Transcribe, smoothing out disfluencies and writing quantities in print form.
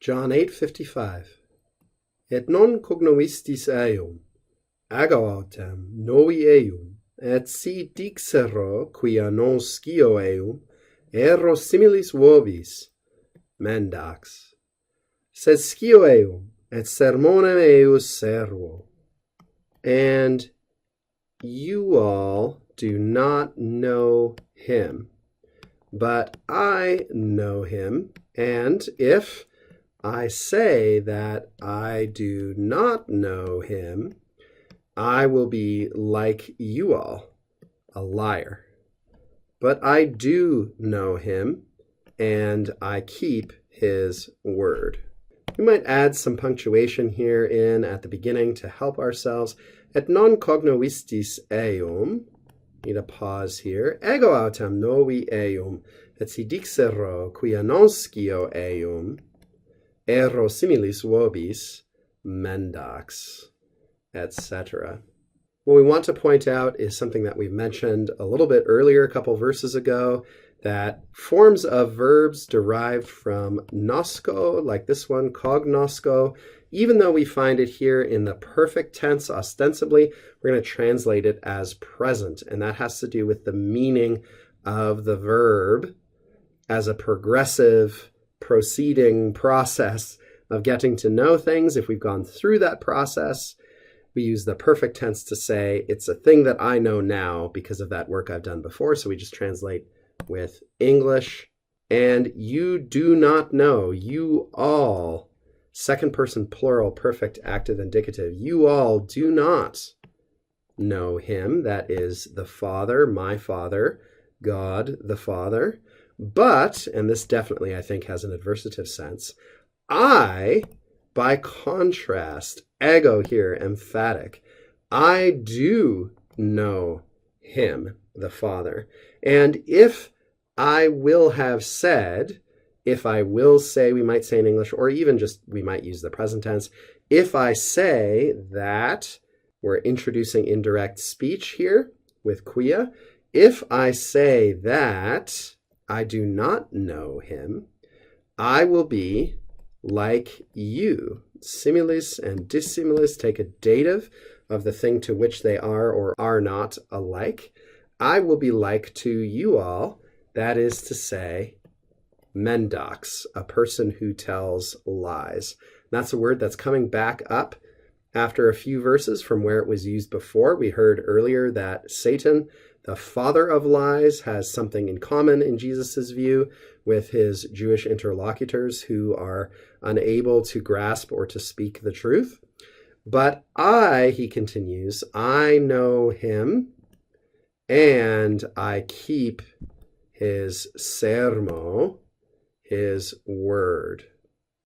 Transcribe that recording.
John 8:55. Et non cognovistis eum, ego autem novi eum, et si dixero quia non scio eum, ero similis vobis, mendax. Sed scio eum, et sermonem eius servo. And you all do not know him, but I know him, and if I say that I do not know him, I will be like you all, a liar. But I do know him, and I keep his word. We might add some punctuation here in at the beginning to help ourselves. Et non cognovistis eum, need a pause here, ego autem novi eum, et si dixero quia non scio eum, ero similis vobis, mendax, etc. What we want to point out is something that we mentioned a little bit earlier, a couple verses ago, that forms of verbs derived from nosco, like this one, cognosco, even though we find it here in the perfect tense ostensibly, we're going to translate it as present, and that has to do with the meaning of the verb as a progressive proceeding process of getting to know things. If we've gone through that process, we use the perfect tense to say it's a thing that I know now because of that work I've done before. So we just translate with English. And you do not know, you all, second person plural, perfect active indicative, you all do not know him. That is the Father, my Father, God the Father. But, and this definitely I think has an adversative sense, I, by contrast, ego here, emphatic, I do know him, the Father. And if I will have said, if I will say, we might say in English, or even just we might use the present tense, if I say that, we're introducing indirect speech here with quia, if I say that I do not know him, I will be like you. Similis and dissimilis take a dative of the thing to which they are or are not alike. I will be like to you all, that is to say, mendax, a person who tells lies. That's a word that's coming back up after a few verses from where it was used before. We heard earlier that Satan, the father of lies, has something in common in Jesus's view with his Jewish interlocutors who are unable to grasp or to speak the truth. But I, he continues, I know him and I keep his sermo, his word.